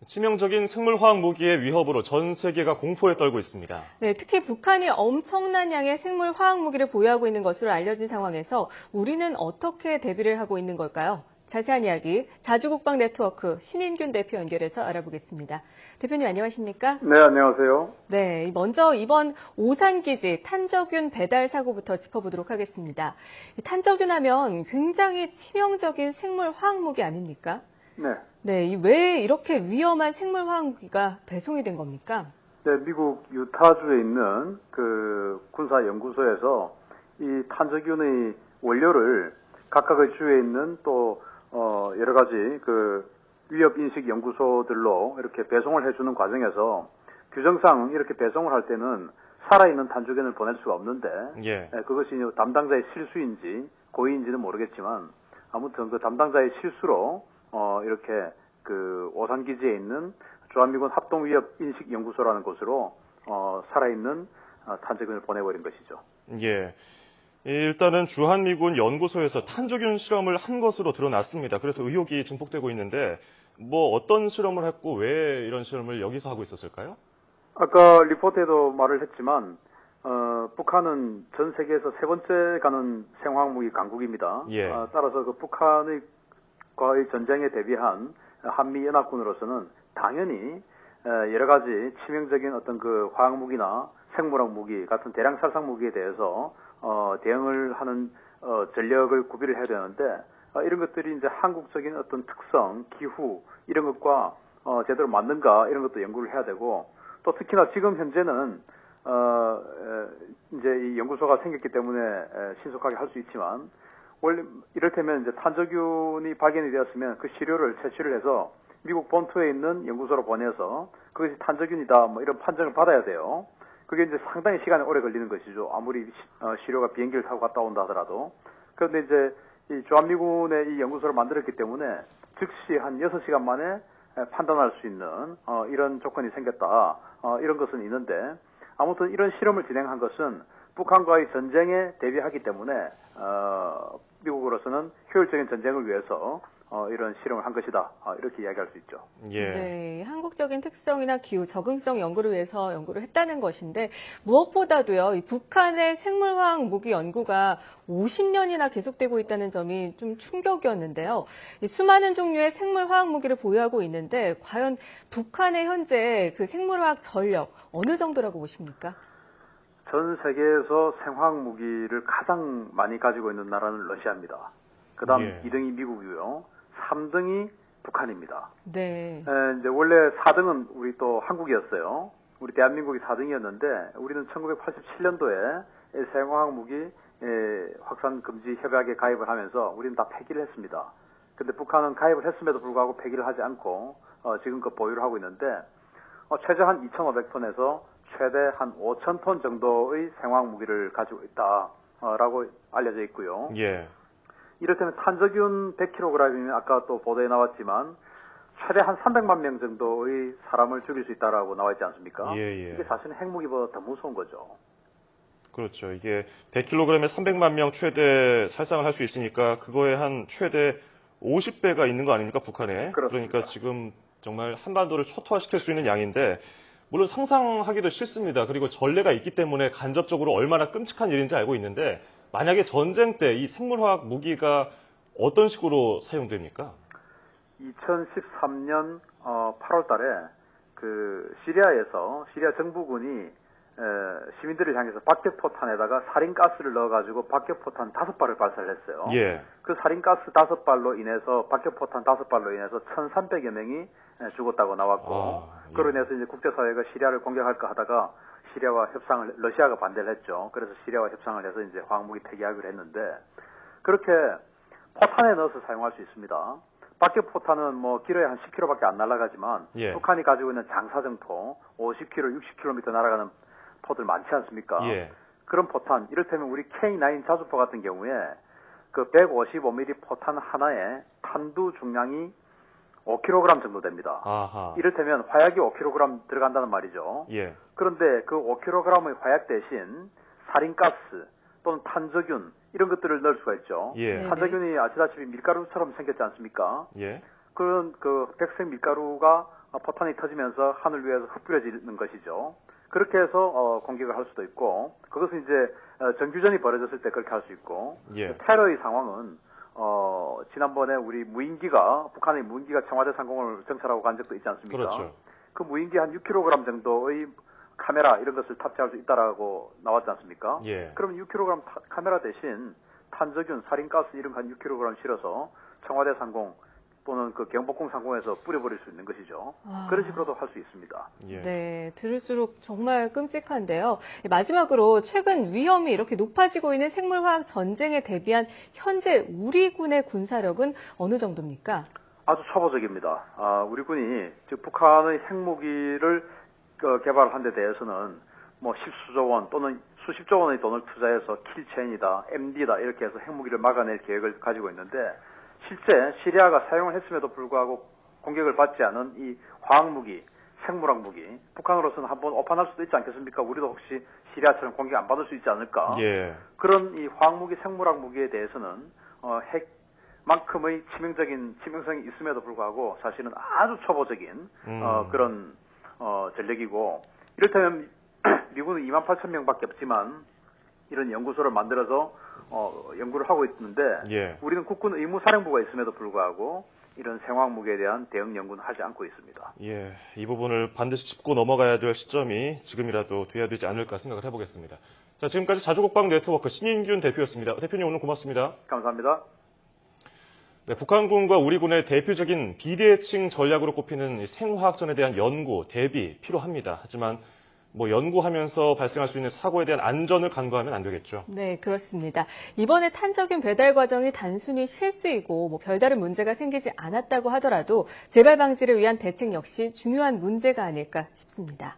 치명적인 생물화학 무기의 위협으로 전 세계가 공포에 떨고 있습니다. 네, 특히 북한이 엄청난 양의 생물화학 무기를 보유하고 있는 것으로 알려진 상황에서 우리는 어떻게 대비를 하고 있는 걸까요? 자세한 이야기 자주국방 네트워크 신인균 대표 연결해서 알아보겠습니다. 대표님 안녕하십니까? 네, 안녕하세요. 네, 먼저 이번 오산기지 탄저균 배달 사고부터 짚어보도록 하겠습니다. 탄저균 하면 굉장히 치명적인 생물화학 무기 아닙니까? 네. 네, 왜 이렇게 위험한 생물화학 무기가 배송이 된 겁니까? 네, 미국 유타주에 있는 그 군사연구소에서 이 탄저균의 원료를 각각의 주에 있는 또 여러 가지 그 위협인식 연구소들로 이렇게 배송을 해주는 과정에서 규정상 이렇게 배송을 할 때는 살아있는 탄저균을 보낼 수가 없는데 그것이 담당자의 실수인지 고의인지는 모르겠지만 아무튼 그 담당자의 실수로 이렇게 그 오산기지에 있는 주한미군 합동위협인식연구소라는 곳으로 살아있는 탄저균을 보내버린 것이죠. 예. 일단은 주한미군 연구소에서 탄저균 실험을 한 것으로 드러났습니다. 그래서 의혹이 증폭되고 있는데 뭐 어떤 실험을 했고 왜 이런 실험을 여기서 하고 있었을까요? 아까 리포트에도 말을 했지만 북한은 전 세계에서 세 번째 가는 생화학무기 강국입니다. 따라서 그 북한과의 전쟁에 대비한 한미연합군으로서는 당연히 여러 가지 치명적인 어떤 그 화학무기나 생물학 무기 같은 대량 살상 무기에 대해서 대응을 하는 전력을 구비를 해야 되는데 이런 것들이 이제 한국적인 어떤 특성, 기후 이런 것과 제대로 맞는가 이런 것도 연구를 해야 되고 또 특히나 지금 현재는 이제 이 연구소가 생겼기 때문에 신속하게 할 수 있지만 원래 이를테면 이제 탄저균이 발견이 되었으면 그 시료를 채취를 해서 미국 본토에 있는 연구소로 보내서 그것이 탄저균이다 뭐 이런 판정을 받아야 돼요. 그게 이제 상당히 시간이 오래 걸리는 것이죠. 아무리 시료가 비행기를 타고 갔다 온다 하더라도. 그런데 이제 이 주한미군의 이 연구소를 만들었기 때문에 즉시 한 6시간 만에 판단할 수 있는 이런 조건이 생겼다. 이런 것은 있는데 아무튼 이런 실험을 진행한 것은 북한과의 전쟁에 대비하기 때문에 미국으로서는 효율적인 전쟁을 위해서 이런 실험을 한 것이다. 이렇게 이야기할 수 있죠. 네, 한국적인 특성이나 기후 적응성 연구를 위해서 연구를 했다는 것인데 무엇보다도요, 이 북한의 생물화학 무기 연구가 50년이나 계속되고 있다는 점이 좀 충격이었는데요. 이 수많은 종류의 생물화학 무기를 보유하고 있는데 과연 북한의 현재 그 생물화학 전력 어느 정도라고 보십니까? 전 세계에서 생화학 무기를 가장 많이 가지고 있는 나라는 러시아입니다. 그 다음 2등이 미국이고요. 3등이 북한입니다. 네. 이제 원래 4등은 우리 또 한국이었어요. 우리 대한민국이 4등이었는데 우리는 1987년도에 생화학 무기 확산 금지 협약에 가입을 하면서 우리는 다 폐기를 했습니다. 근데 북한은 가입을 했음에도 불구하고 폐기를 하지 않고 지금껏 보유를 하고 있는데 최저 한 2,500톤에서 최대 한 5,000톤 정도의 생화학 무기를 가지고 있다라고 알려져 있고요. 이렇다면 탄저균 100kg이면 아까 또 보도에 나왔지만 최대 한 300만 명 정도의 사람을 죽일 수 있다라고 나와 있지 않습니까? 이게 사실은 핵무기보다 더 무서운 거죠. 그렇죠. 이게 100kg에 300만 명 최대 살상을 할 수 있으니까 그거에 한 최대 50배가 있는 거 아닙니까, 북한에? 그렇습니다. 그러니까 지금 정말 한반도를 초토화시킬 수 있는 양인데 물론 상상하기도 싫습니다. 그리고 전례가 있기 때문에 간접적으로 얼마나 끔찍한 일인지 알고 있는데 만약에 전쟁 때 이 생물화학 무기가 어떤 식으로 사용됩니까? 2013년 8월 달에 그 시리아 정부군이 시민들을 향해서 박격포탄에다가 살인가스를 넣어가지고 박격포탄 5발을 발사를 했어요. 그 살인가스 5발로 인해서 박격포탄 5발로 인해서 1,300여 명이 죽었다고 나왔고 그로 인해서 이제 국제사회가 시리아를 공격할까 하다가 러시아가 반대를 했죠. 그래서 시리아와 협상을 해서 이제 화학무기 폐기하기로 했는데 그렇게 포탄에 넣어서 사용할 수 있습니다. 박격포탄은 뭐 길어야 한 10km밖에 안 날아가지만 북한이 가지고 있는 장사정포 50km, 60km 날아가는 포들 많지 않습니까? 그런 포탄, 이를테면 우리 K9 자주포 같은 경우에 그 155mm 포탄 하나에 탄두 중량이 5kg 정도 됩니다. 이를테면 화약이 5kg 들어간다는 말이죠. 그런데 그 5kg의 화약 대신 살인가스 또는 탄저균 이런 것들을 넣을 수가 있죠. 탄저균이 아시다시피 밀가루처럼 생겼지 않습니까? 그런 그 백색 밀가루가 포탄이 터지면서 하늘 위에서 흩뿌려지는 것이죠. 그렇게 해서 공격을 할 수도 있고, 그것은 이제 정규전이 벌어졌을 때 그렇게 할 수 있고, 예. 테러의 상황은 지난번에 우리 무인기가, 북한의 무인기가 청와대 상공을 정찰하고 간 적도 있지 않습니까? 그렇죠. 그 무인기 한 6kg 정도의 카메라 이런 것을 탑재할 수 있다라고 나왔지 않습니까? 예. 그럼 6kg 카메라 대신 탄저균, 살인가스 이런 거 한 6kg 실어서 청와대 상공 또는 그 경복궁 상공에서 뿌려버릴 수 있는 것이죠. 그런 식으로도 할 수 있습니다. 예. 네, 들을수록 정말 끔찍한데요. 마지막으로 최근 위험이 이렇게 높아지고 있는 생물화학 전쟁에 대비한 현재 우리 군의 군사력은 어느 정도입니까? 아주 초보적입니다. 우리 군이 즉 북한의 핵무기를 개발한 데 대해서는 뭐 십수조 원 또는 수십조 원의 돈을 투자해서 킬체인이다, MD다 이렇게 해서 핵무기를 막아낼 계획을 가지고 있는데 실제 시리아가 사용을 했음에도 불구하고 공격을 받지 않은 이 화학무기, 생물학 무기, 북한으로서는 한번 오판할 수도 있지 않겠습니까? 우리도 혹시 시리아처럼 공격 안 받을 수 있지 않을까? 예. 그런 이 화학무기, 생물학 무기에 대해서는 핵만큼의 치명성이 있음에도 불구하고 사실은 아주 초보적인 그런 전력이고, 이를테면 미군은 28,000명밖에 없지만 이런 연구소를 만들어서 연구를 하고 있는데 예. 우리는 국군 의무사령부가 있음에도 불구하고 이런 생화학무기에 대한 대응 연구는 하지 않고 있습니다. 예, 이 부분을 반드시 짚고 넘어가야 될 시점이 지금이라도 돼야 되지 않을까 생각을 해보겠습니다. 자, 지금까지 자주국방 네트워크 신인균 대표였습니다. 대표님 오늘 고맙습니다. 감사합니다. 네, 북한군과 우리 군의 대표적인 비대칭 전략으로 꼽히는 이 생화학전에 대한 연구, 대비 필요합니다. 하지만 연구하면서 발생할 수 있는 사고에 대한 안전을 간과하면 안 되겠죠. 네, 그렇습니다. 이번에 탄저균 배달 과정이 단순히 실수이고 별다른 문제가 생기지 않았다고 하더라도 재발 방지를 위한 대책 역시 중요한 문제가 아닐까 싶습니다.